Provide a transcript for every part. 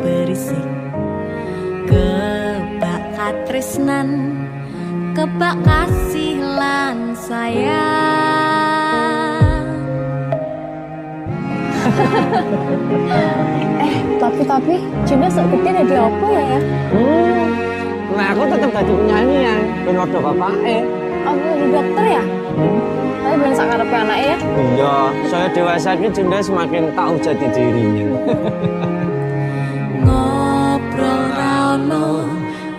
berisik, kebak katresnan, kebak kasih lan sayang. Tapi Junda segede jadi apa ya? Nah aku tetap jadi penyanyi ya, ben waktu bapaknya. Aku jadi dokter ya? Tapi belum sakarepe anaknya ya? Iya, saya dewasa ini Junda semakin tahu jati dirinya. Ngobrol rano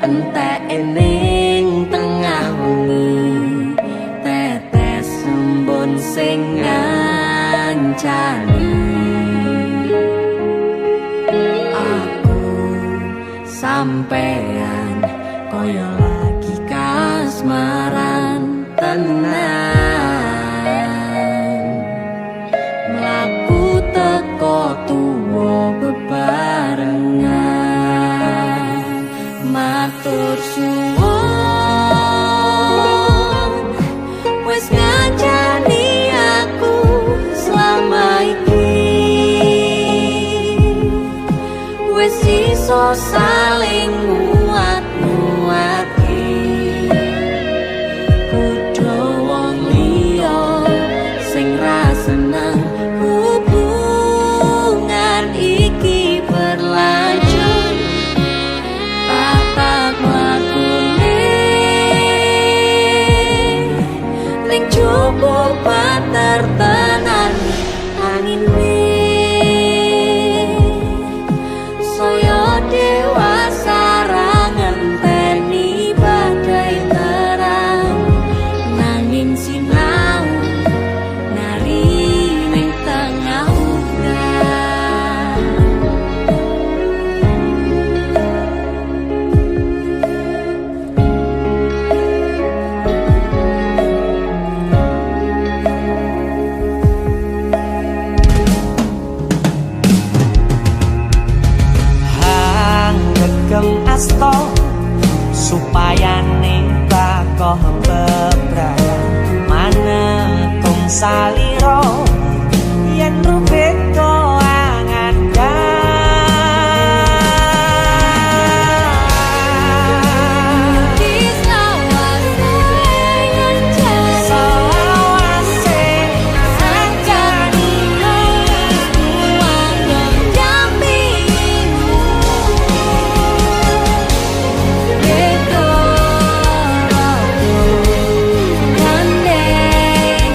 entek ening tengah wengi, tetes embun sing ngancani. Aku sampean koyo lagi kasmaran tenan, mlaku teko tuwa bebarengan, matur suwun wis ngancani aku selama iki, wis iso saling nguat-nguati. Kudu wong liya sing ra seneng hubungan iki berlanjut, tatap lakune ning cukup patertenan angin saya dewasa ra ngenteni badai terang, nanging sinau nari ning tengah udan. Gem asto supaya ning bakoh bebrayan manekung saliro yen rubeka angan Gandeng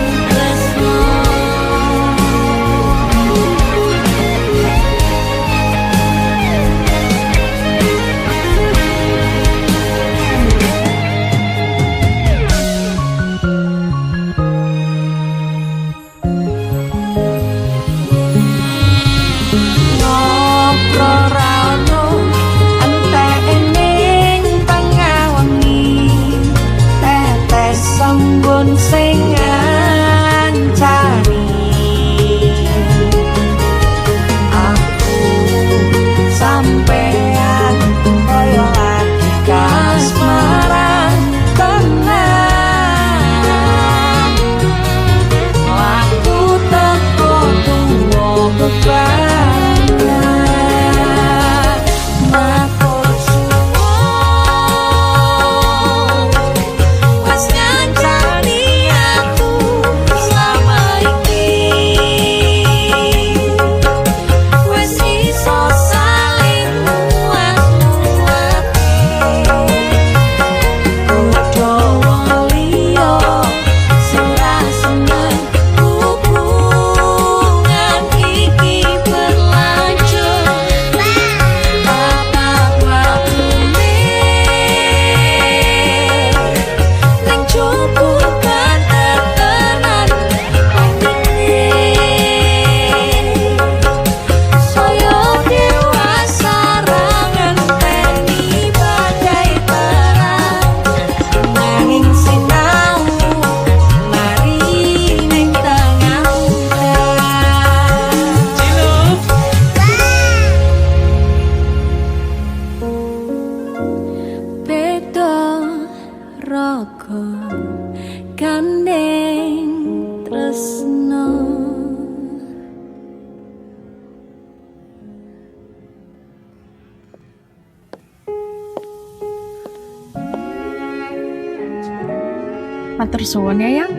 Matur suwun ya, Yang.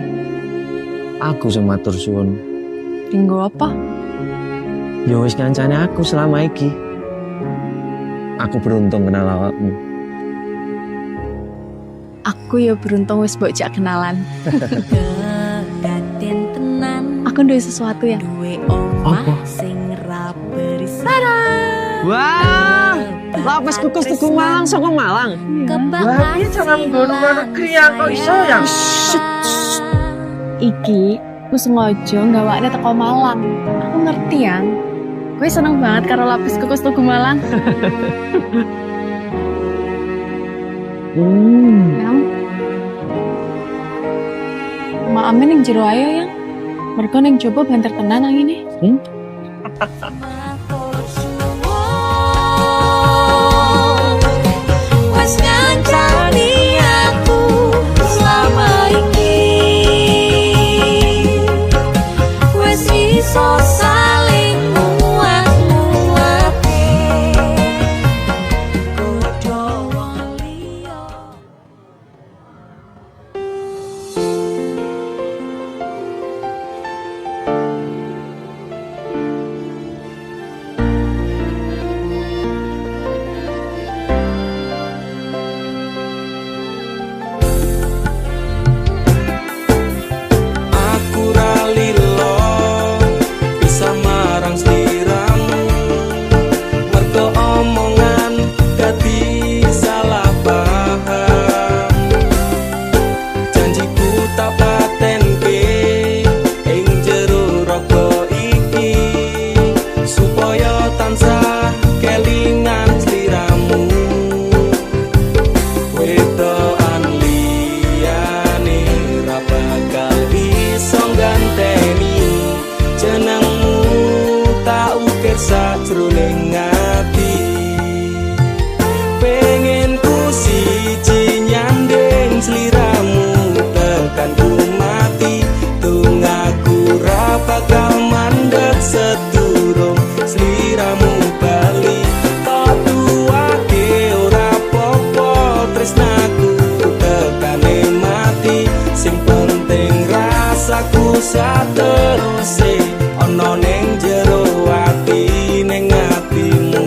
Aku sing matur suwun. Dinggo apa? Ya wis ngancane aku selama iki. Aku beruntung kenal awakmu. Aku ya beruntung wis mbok jak kenalan. Kedaden tenan Aku duwe sesuatu ya. duwe omah Apa? sing ra berisik. Wah, lapis kukus Tugu Malang saka Malang. Wah, Tapi jangan nggo luar negeri ya, kok iso ya? Iki aku sengaja gawakne teko Malang. Aku ngerti Yang. Gue seneng banget karo lapis kukus Tugu Malang. Yang. Maame ning jero ayo Yang. Mergo ning jopo banter tenan angine. Wes ngancani aku selama iki, wes iso saling muat-muate, kudu wong liya. Aku ra lilo bisa marang sliramu, mergo omongan dadi salah paham. Janjiku tak patenke ing jero raga iki, supaya tansah kelingan sliramu. Wedokan liyane ra bakal iso ganteni jenengmu, tak ukir sajroning ati. Pengen ku siji nyanding sliramu tekan ku mati, tunggaku ra bakal mandeg sedurung sliramu bali. Tak duwake ora apa-apa tresnaku tekane mati, sing penting rasaku sateruse ana ning jero ati, ning atimu.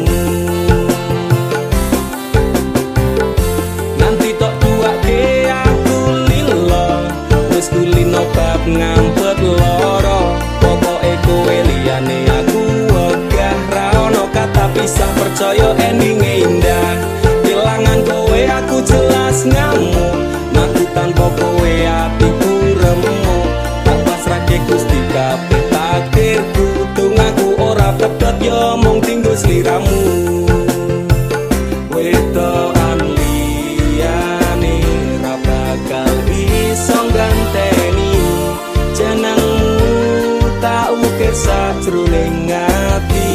Nanti tok duwake aku lilo, wis kulino bab ngampet loro. Pokoke kowe liyane aku wegah, ra ono kata pisah, percaya endinge indah. Kelangan kowe aku jelas ngamuk, aku tanpa kowe atiku remuk. Tak pasrahke Gusti kabeh takdirku, tunggaku ora pedhot ya mung tinggo sliramu. Wedokan liyane ra bakal iso ganteni jenengmu, tak ukir sajroning ati.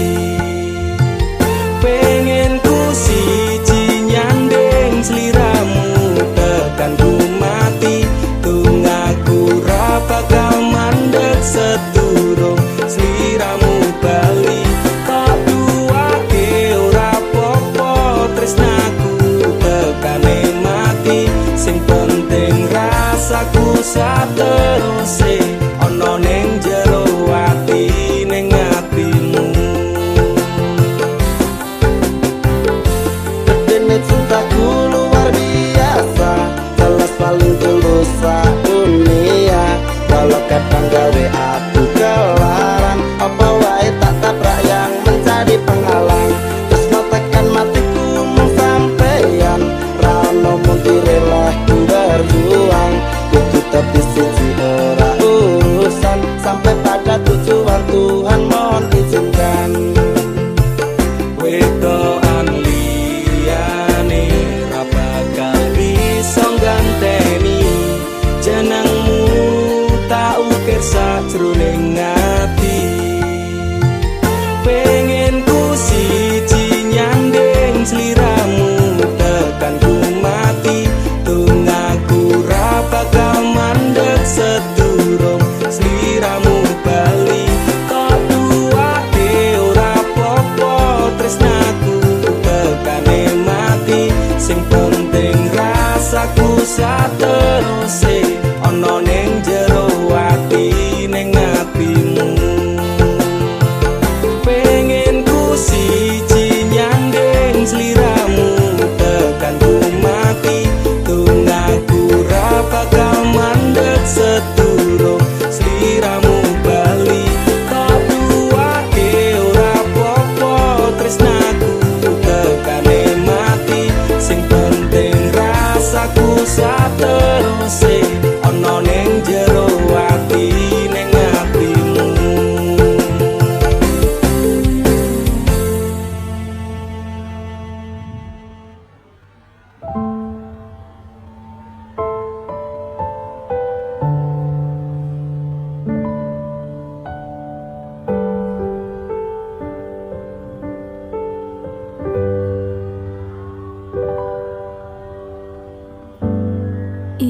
Pengen ku siji nyanding sliramu tekan ku mati, tunggaku ra bakal mandeg sedurung sliramu bali. Tak duwake ora apa-apa tresnaku tekane mati, sing penting rasaku sateruse ana ning jero ati, ning atimu. Dene cintaku luar biasa, jelas paling tulus dunia. Walau kadang gawe aku kelaran, apa wae tak tabrak yang menjadi penghalang. Terus tekan matiku mung sampeyan, rano mung direleh ku berjuang. Kudu tepi siji ora urusan, sampai pada tujuan Tuhan mohon izinkan. Wedokan liyane ra bakal iso ganteni jenengmu, tak ukir sajroning ati. Pengen ku siji nyanding sliramu tekan ku mati, tunggaku ra bakal mandeg sedurung sliramu bali. Tak duwake ora apa-apa tresnaku tekane mati, sing penting rasaku sateruse ana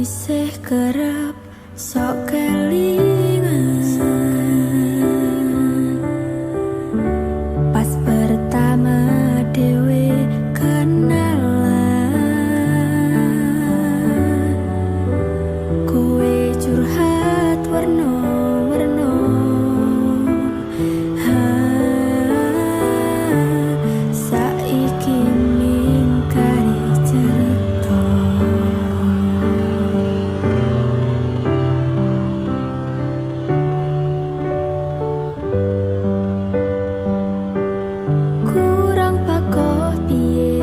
isih kerep sok kelingan pas pertama dewe kenalan kowe curhat warna-warna saiki mingkari cerita kurang pakoh piye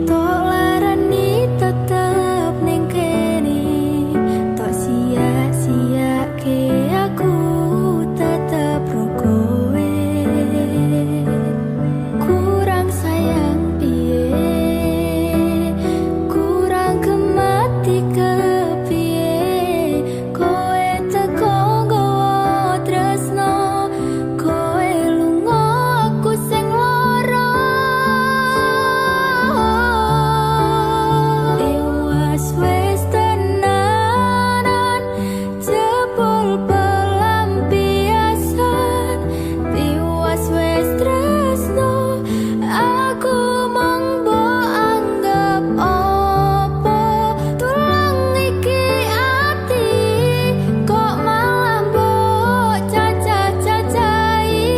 tok larani tetep ning kene tok sia-siake aku tetep ro kowe kurang sayang piye kurang gemati kepiye kowe teko nggawa tresno kowe lunga aku sing lara Dewas wis tenanan jebul pelampiasan Dewas wis tresno aku mung mbok anggap apa tulang iki ati kok malah mbok cacah-cacahi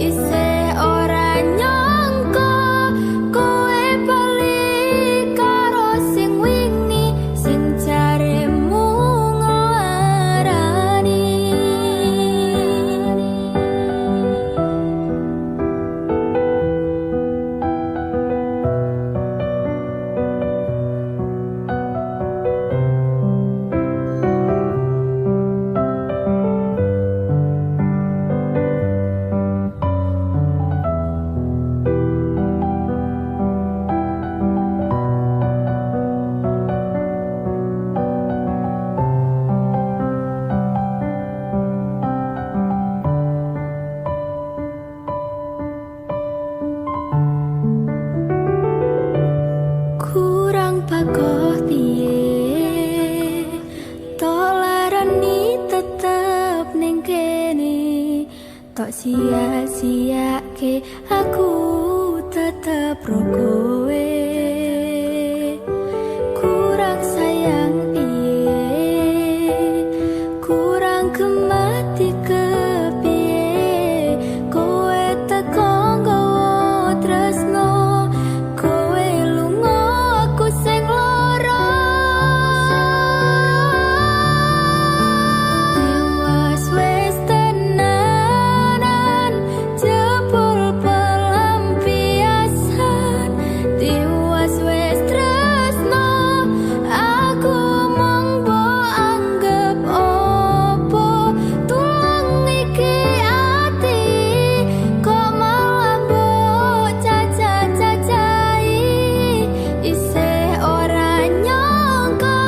isih ora nyangka kowe balik karo sing wingi sing jaremu nglarani kurang pakoh piye tok larani tetep ning kene tok sia-siake aku tetep ro kowe kurang sayang piye kurang gemati kepiye kowe teko nggawa tresno kowe lunga aku sing lara Dewas wis tenanan jebul pelampiasan Dewas wis tresno aku mung mbok anggap apa tulang iki ati kok malah mbok cacah-cacahi isih ora nyangka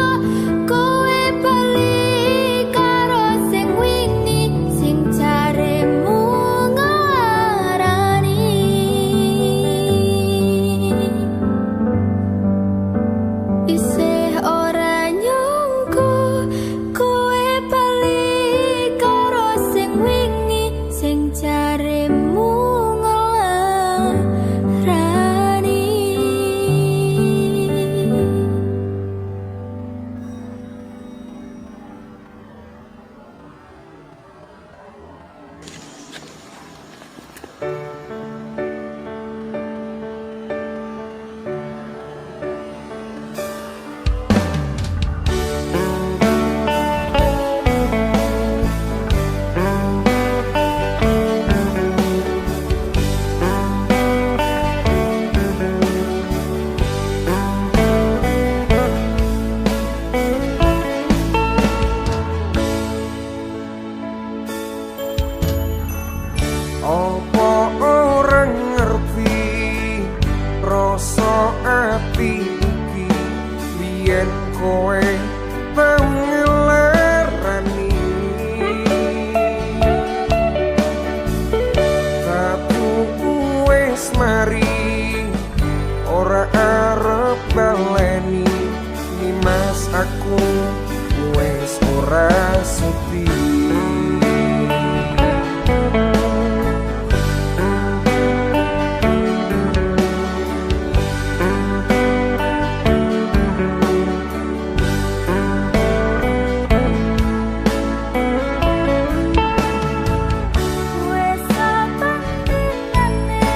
kowe balik karo sing wingi sing jaremu nglarani isih ora nyangka kowe balik karo sing wingi sing jaremu nglarani Apa orang ngerti rasa ati iki biyen kowe tau ngelarani tapi wis mari ora arep baleni ora suti. Wes saben dinane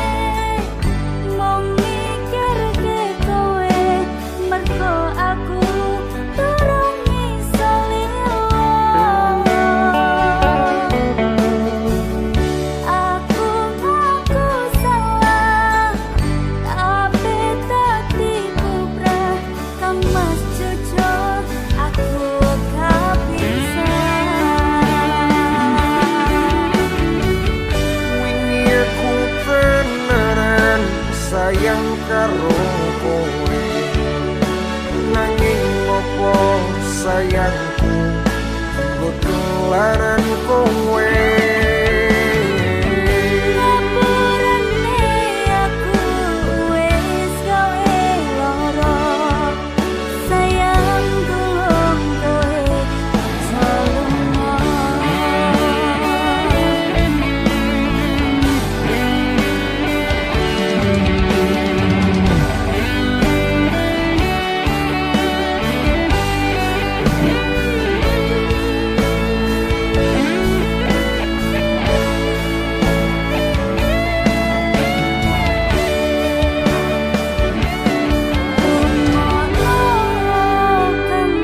mung mikirke kowe mergo aku durung iso lilo. Aku ngaku salah tapi dadi kubrah kemas jujur aku gak bisa. Wingi aku tenanan sayang karo kowe, nanging opo sayangku ketularan kowe. Ngapurane aku wis gawe lara, sayang tulung kowe aja lunga.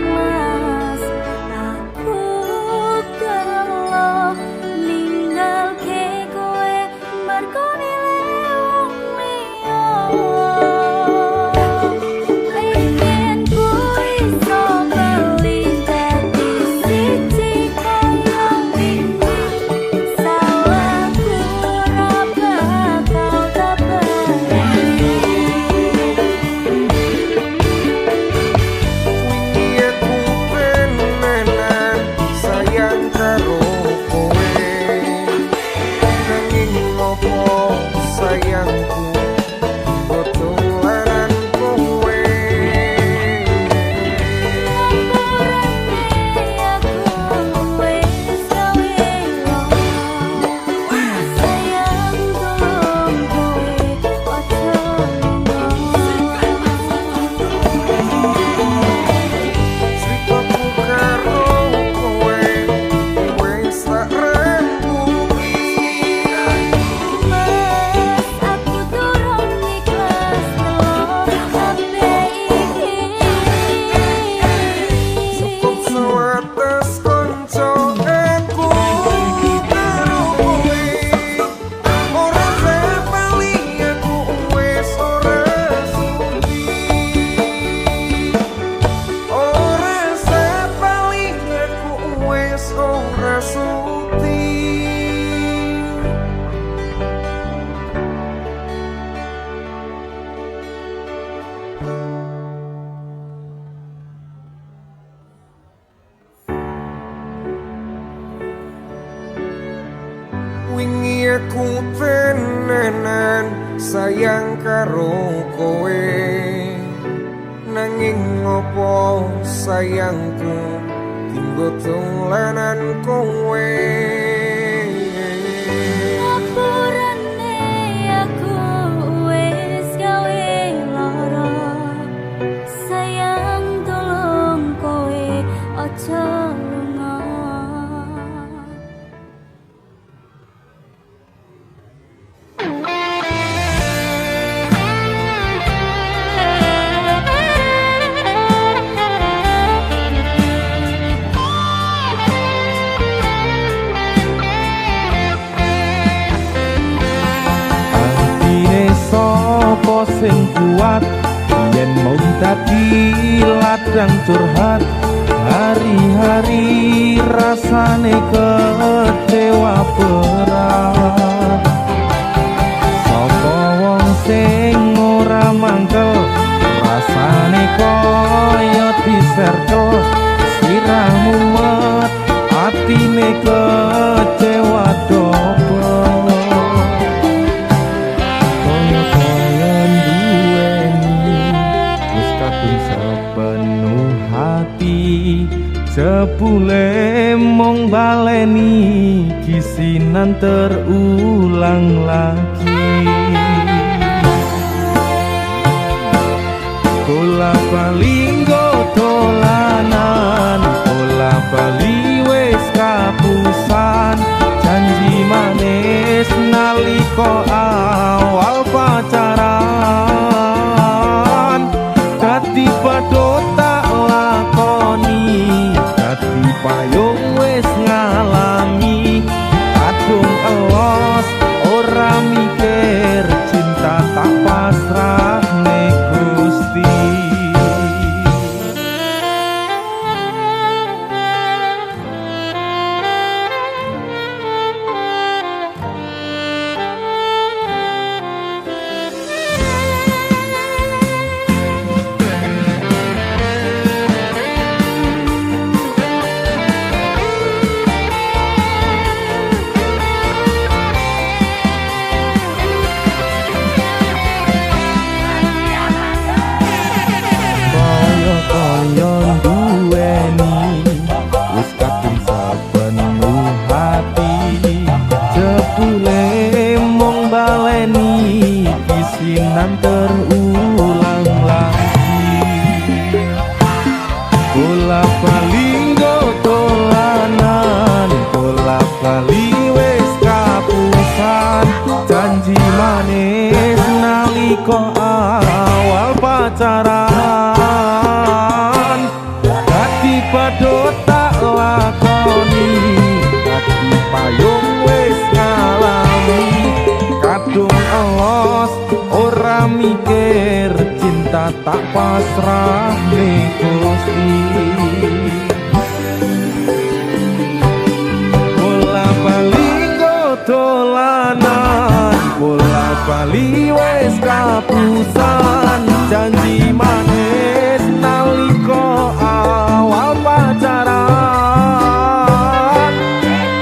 Mas, aku gelo ninggalke kowe mergo milih wong liya. Pengen ku iso bali dadi siji kaya wingi, salahku ora bakal terbalik. Wingi aku tenanan sayang karo kowe, nanging opo sayangku ketularan kowe. Ceritaku karo kowe wis tak rembuki. Cukup sewates konco aku karo kowe, ora sepali aku wis ora sudi. Ora sepali aku wis ora sudi. Wingi aku tenanan sayang karo kowe, nanging opo sayangku tinggo tulanan kowe. Ngapurane aku wis gawe lara, sayang tulung kowe aja lunga. Atine sapa sing kuat yen mau dadi ladang curhat, hari-hari rasane kecewa berat. Sapa wong sing ora mangkel rasane kaya diserkel, sirahmu met atine kecewa dobel. Kaya duweni wis kadung sepenuh hati, Jebule mung baleni kisinan terulang lagi. Bola bali dolanan, bola bali wis kapusan. Janji manis nalika awal pacaran, dadi padha tak lakoni, dadi payung wis ngalami. Kadung elos ora mikir, cinta tak pasrah nek Gusti. Terulang lagi. Bola bali dolanan, bola bali wis kapusan. Janji manis nalika awal pacaran, dadi padha tak lakoni, dadi payung wis ngalami. Kadung elos ora mikir, cinta tak pasrah nek Gusti. Bola bali dolanan, bola bali wis kapusan. Janji manis nalika awal pacaran,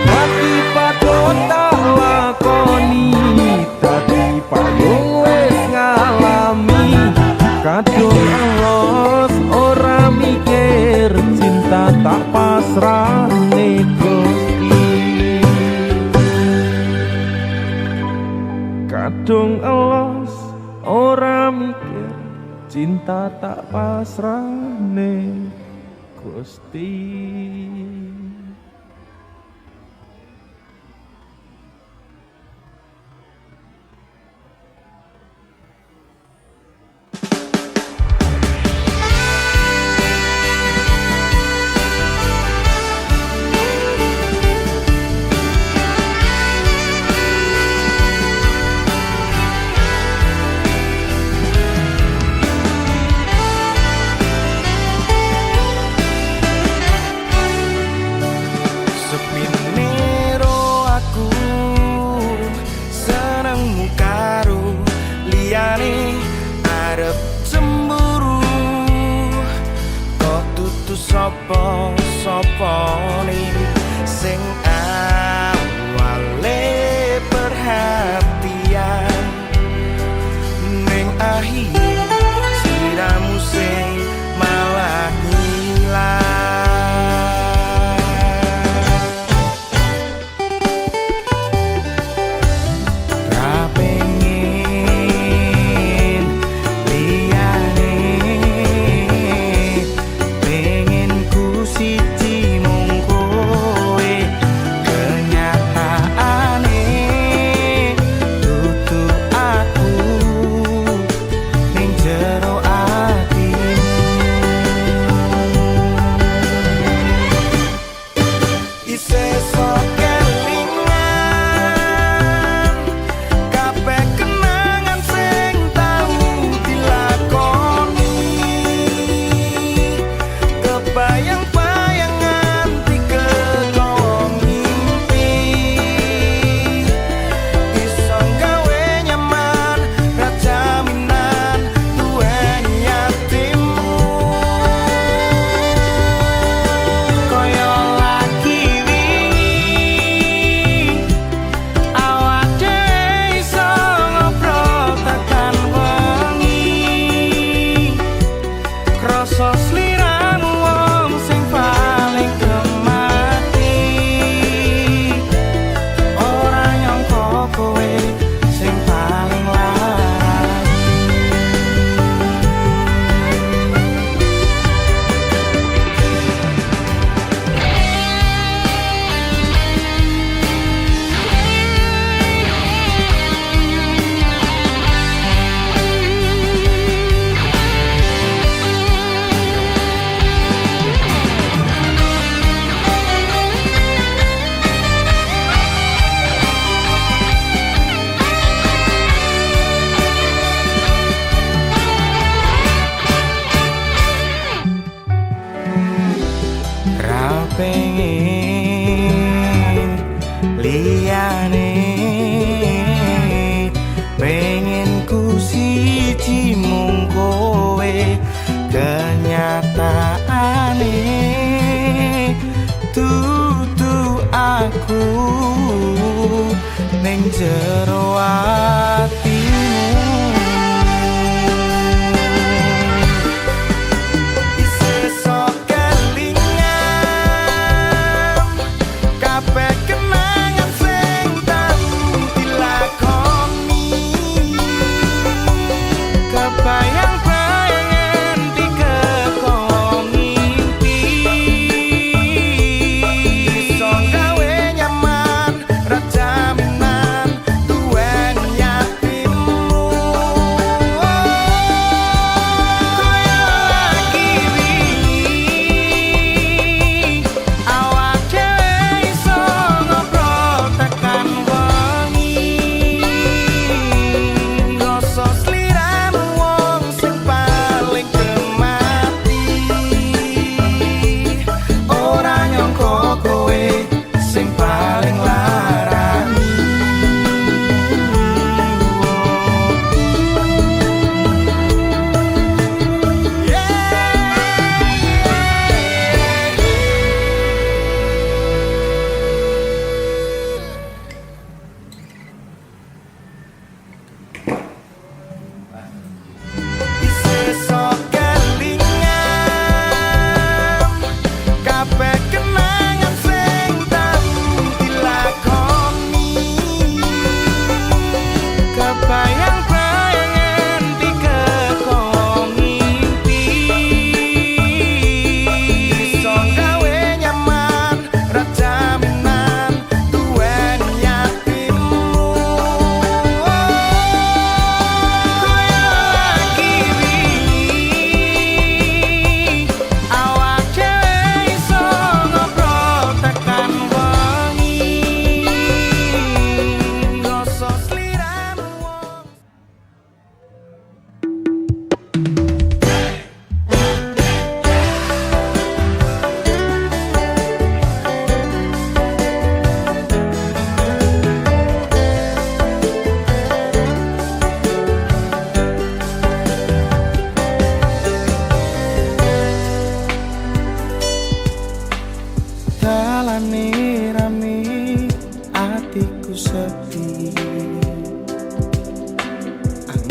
dadi padha tak lakoni, dadi payung wis ngalami. Kadung elos ora mikir, cinta tak pasrah nek Gusti. Kadung elos ora mikir, cinta tak pasrah nek Gusti. Sopo-sopone sing awale perhatian, ning akhir siramu sing malah hilang. Ra pengen liyane, pengen ku siji mung kowe. Kenyataane dudu aku ning jero atimu.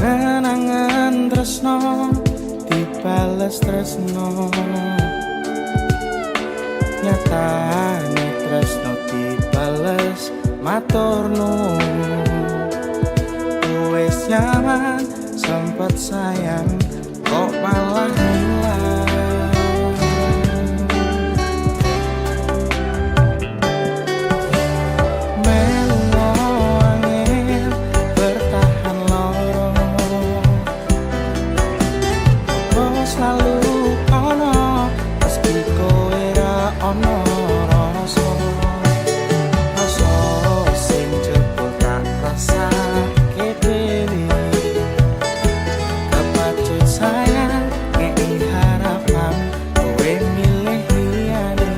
Kenangan tresno dibales tresno, nyatane tresno dibales matur nuwun. Wis nyaman sempet sayang kok malah hilang. Selalu ono meski kowe ra ono rasa sing jebul tak rasa kepewe kepacut sayang ngei harapan kowe milih liyane.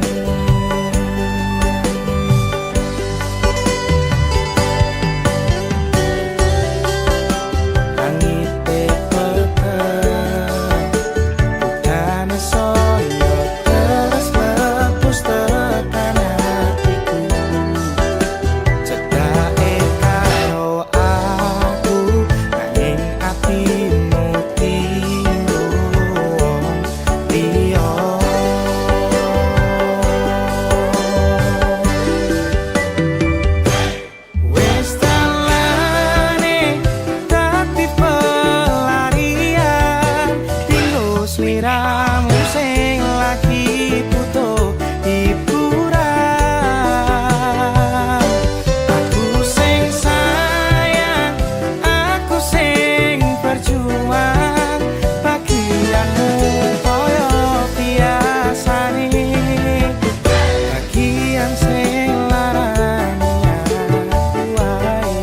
Langite sliramu sing lagi butuh hiburan. Aku sing sayang, aku sing berjuang, bagianmu koyo biasane, bagian sing larani aku wae.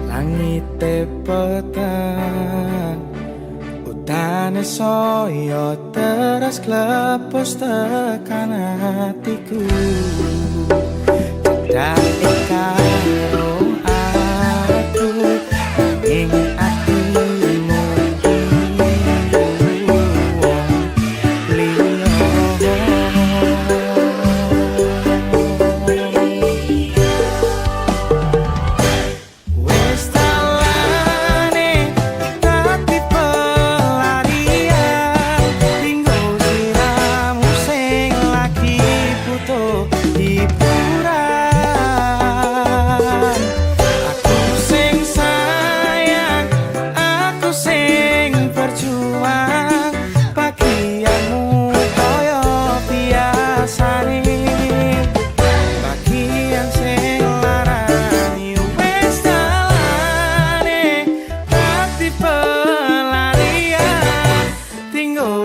Langite petang, udane soyo teras klepos tekan hatiku. Cedake karo aku ing atimu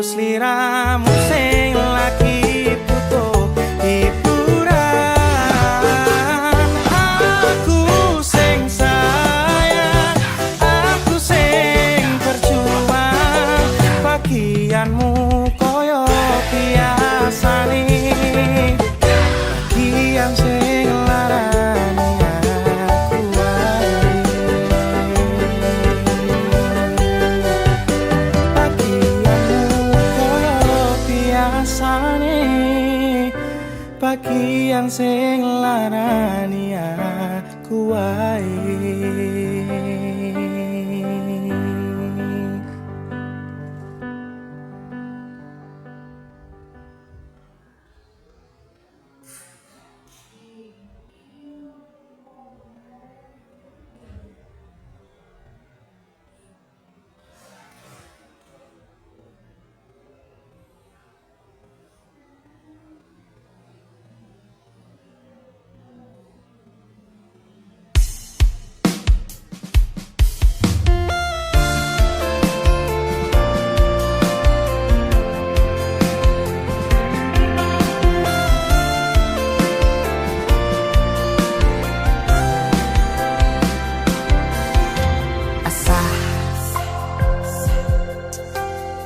sliramu sing lagi butuh hiburan. Aku sing sayang, aku sing berjuang, bagianmu koyo biasane, bagian sing larani aku wae. Bagian sing larani aku wae.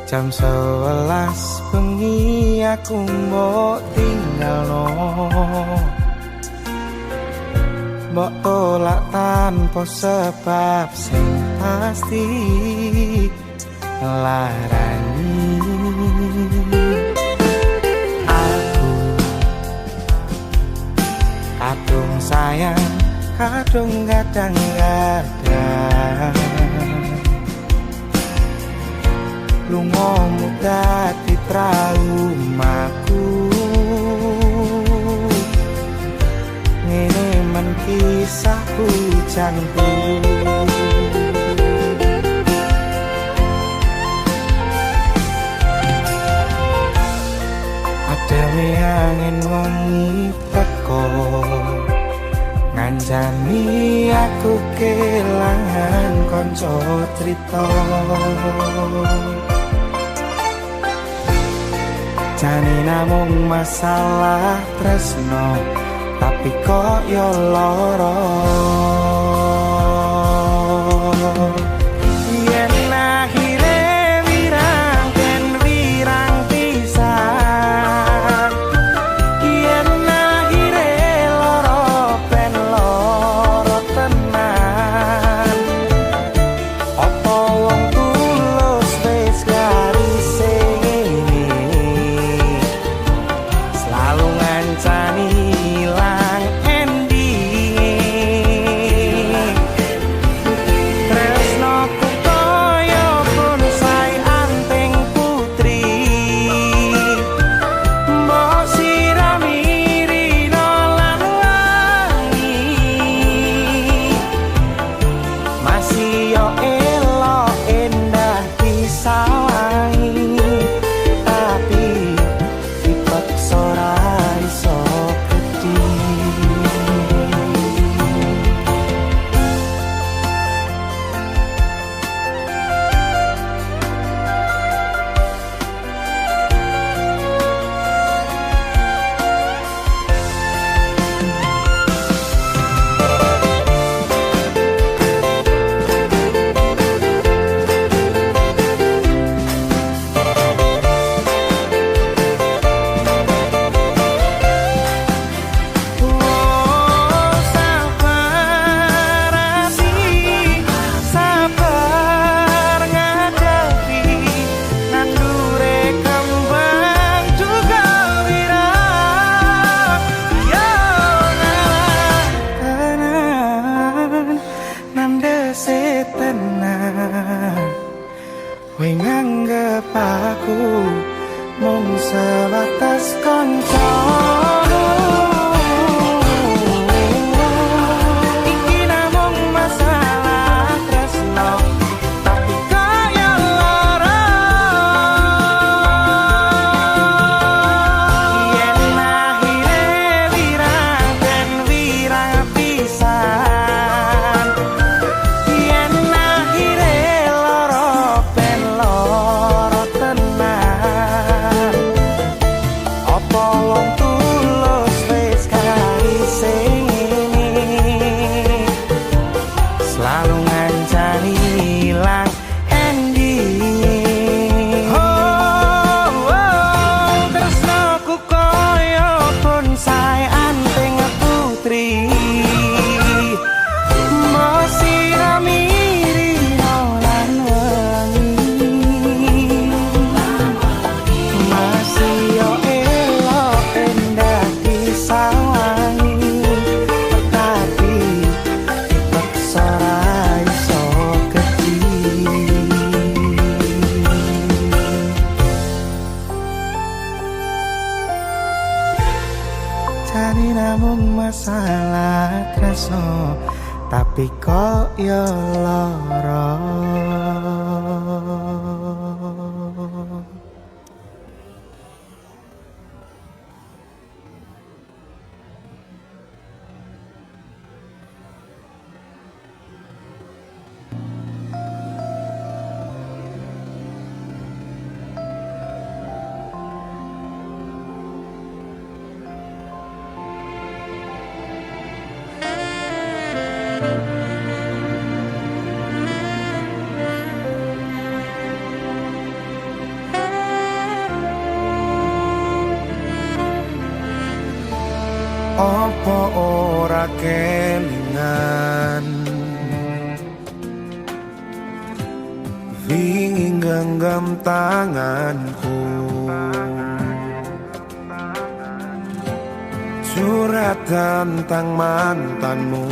Jam 11 bengi aku mbok tinggalno, mbok tolak tanpa sebab sing pasti larani. Aku kadung sayang, kadung kadang-kadang lungamu dadi traumaku. Ngene men kisah hujanku. Adewe angin wengi teko ngancani aku kelangan kanca crita. Jane namung masalah tresno, tapi kok yo lara. Yen akhire wirang ten wirang pisan, yen akhire lara ben lara tenan. Apa wong tulus wis garise ngene, selalu ngancani ilang ending. Tresnoku kaya bonsai anting putri, mbok sirami rino lan wangi. Masih yo elok endah disawangi, tapi dipaksa ora iso gedhi. Sabar hati, sabar ngadepi nandure kembang juga wirang. Yo tenan nandese tenan, kowe nganggep aku mung sebatas kanca. Iki namung masalah tresno, tapi kaya lara. Yen akhire wirang ben wirang pisan, yen akhire lara ben lara tenan. Apa wong tulus wis karise ngene, selalu ngancani ilang ending. Tresnoku kaya bonsai anting putri, mbok sirami rino lan wengi. Masih yo elok endah disawangi, tapi dipaksa ora iso gedhi. Jane namung masalah tresno, tapi kok yo lara. ora kelingan Wingi genggam tanganku Curhat tentang mantanmu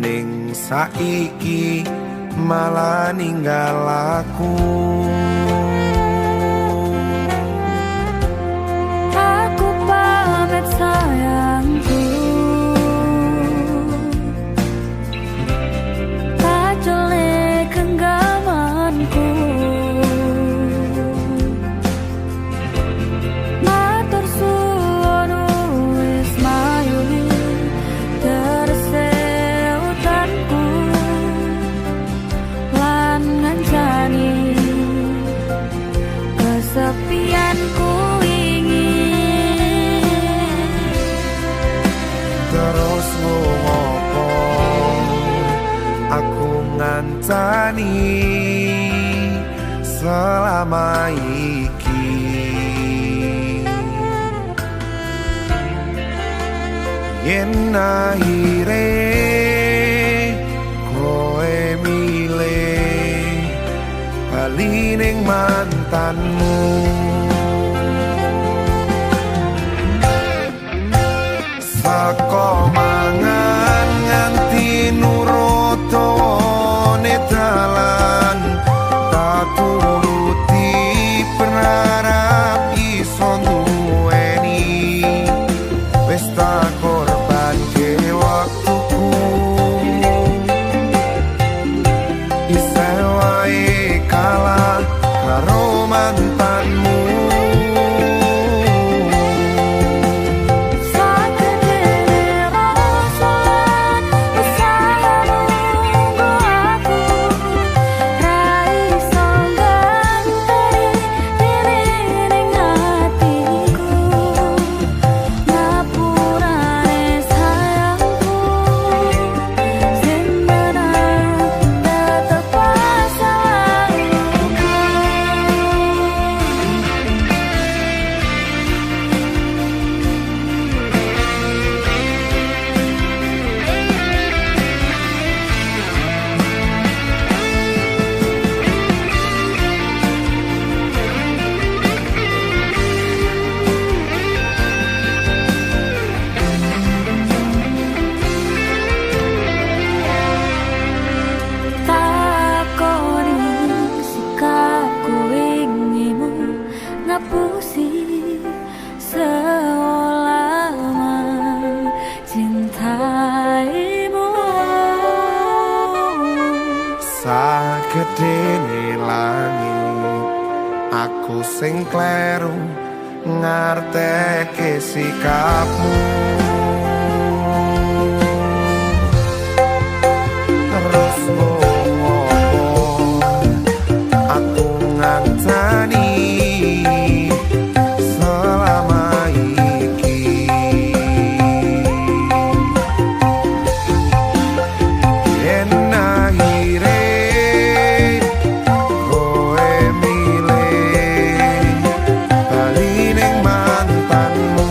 Ning saiki malah ninggal aku Aku pamit sayangku Tak jelek genggamanku Matur suwun wis mayuli terse utanku Lan ngancani kesepianku Terus ngopo aku ngancani selama iki Yen akhire koe milih bali ning mantanmu Saka mangan nganti nurut tone dalan tak turuti berharap iso duweni wis tak korban ke waktuku isa wae kalah karo mantanmu ngapusi selama cintaimu Sagedene langit aku sing kleru ngarteke sikapmu terus ngopo aku ngancani selama iki yen akhire koe milih bali ning mantanmu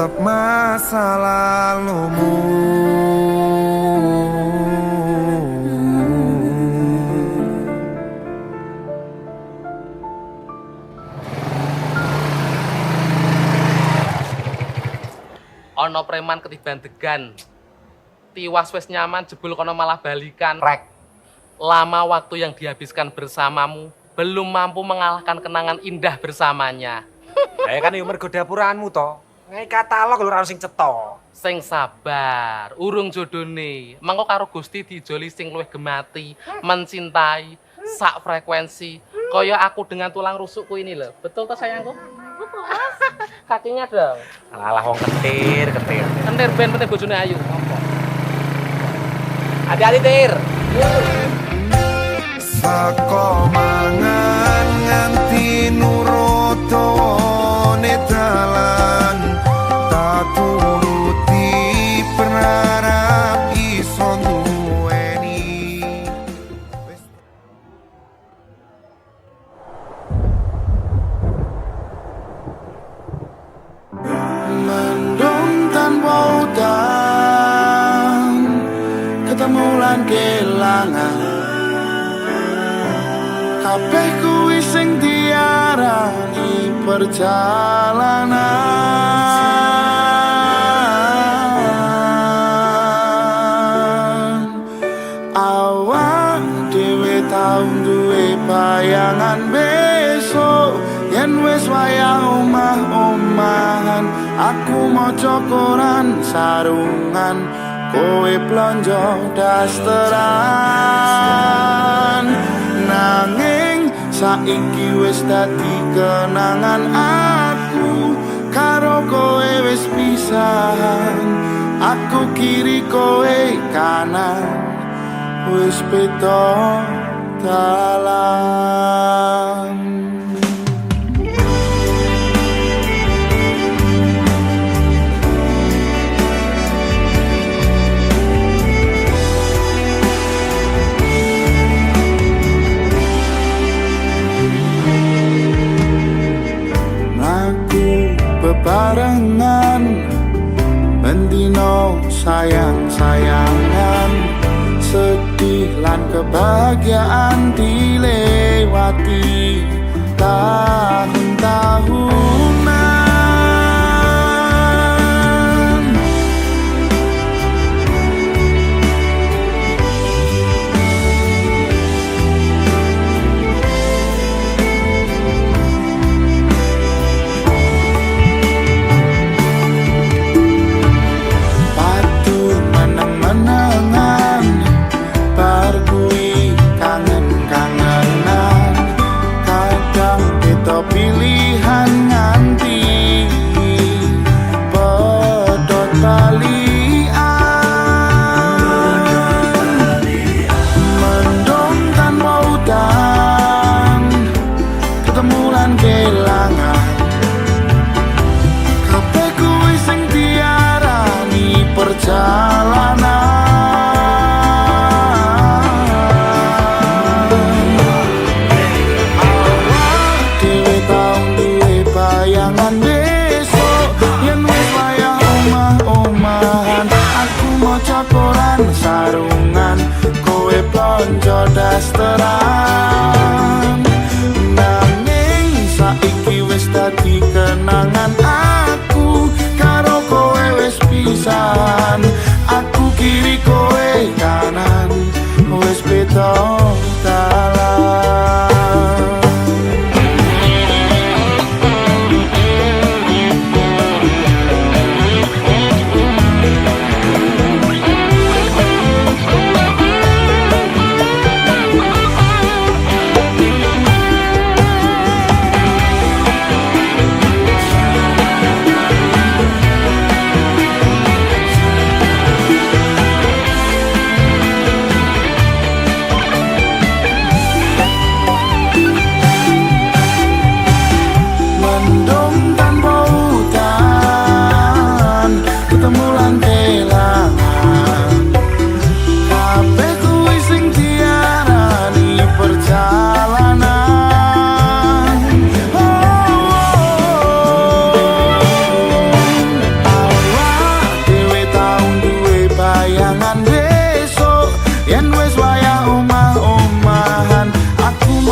anggap masa lalumu. Ono preman ketiban degan. Tiwas wes nyaman jebul kono malah balikan. Rek, Lama waktu yang dihabiskan bersamamu belum mampu mengalahkan kenangan indah bersamanya. ya kan yo mergo dapuraanmu to. Ngai katalog lho ora sing cetha. Sing sabar, urung jodone. Mengko karo Gusti dijoli sing luwih gemati, mencintai, sak frekuensi. Kaya aku dengan tulang rusukku ini loh. Betul toh sayangku? Betul. Kakinya dong. Alah wong ketir. Kentir ben penting bojone ayu. Hati-hati, Tir. Saka mangan nganti nurut dawane dalan, tak turuti berharap iso duweni. Mendung tanpa udan, ketemu lan kelangan. Kabeh kuwi sing diarani perjalanan. Awak dhewe tau duwe bayangan besok yen wis wayah omah-omahan. Aku maca koran sarungan, kowe plonjo dasteran. Nanging saiki wis dadi kenangan aku karo kowe wis pisahan. Aku kiri kowe kanan, wis beda dalan. Bebarengan mendino sayang-sayangan, sedih lan kebahagiaan dilewati tahun-tahunan. Menangan bar kui kangen-kangenan, kadang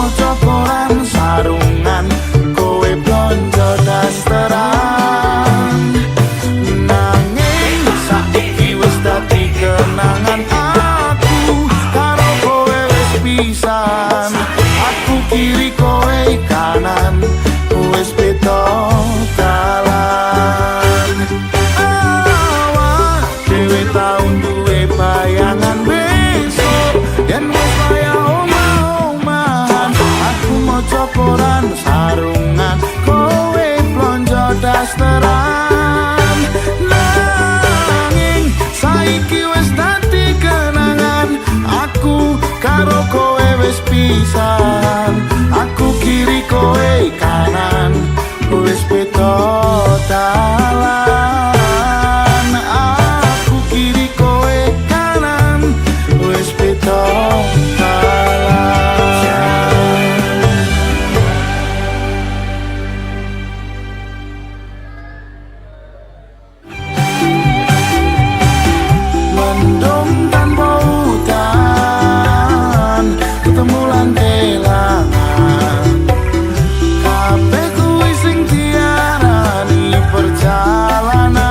maca koran sarungan, kowe blonjo dasteran. Nanging saiki wis dadi kenangan, aku karo kowe wis pisan. Aku kiri kowe kanan, wis beda dalan. Awak dhewe tau duwe bayangan besok yen wis kaya omah-omahan. Aku maca koran sarungan, kowe blonjo dasteran. Nanging saiki wis dadi kenangan, aku karo kowe wis pisan. Aku kiri kowe kanan, wis beda dalan. Aku kiri kowe kanan, wis beda dalan. Mendung tanpa hutan, ketemu lan kelangan. Kabeh kuwi sing diarani perjalanan.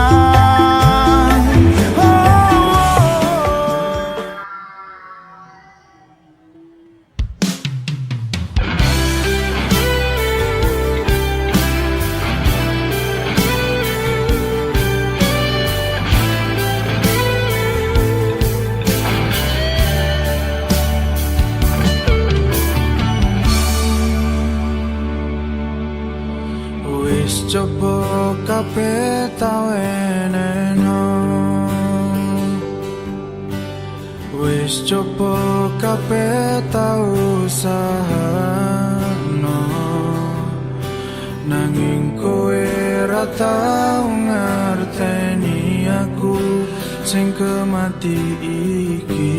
Wis coba kabeh tau eneno, wis coba kabeh tau usahano, nanging kowe ra tau ngerteni aku sing kemati iki.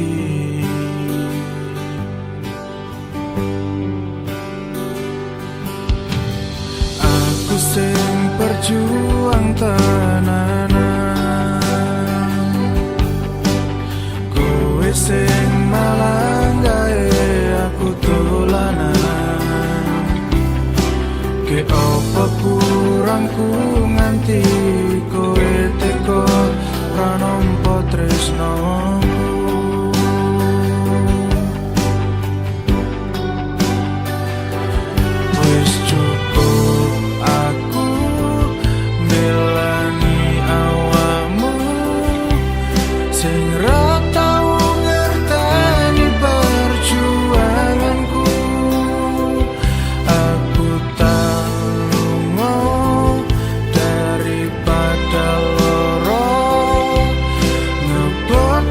Aku sing berjuang tenanan, kowe sing malah gawe aku dolanan. Ke apa kurangku nganti kowe teko ra nampa tresnoku. Wis cukup aku ngelani awakmu sing ra tau ngerteni perjuanganku. Aku tak lunga daripada loro, ngebut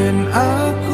yen aku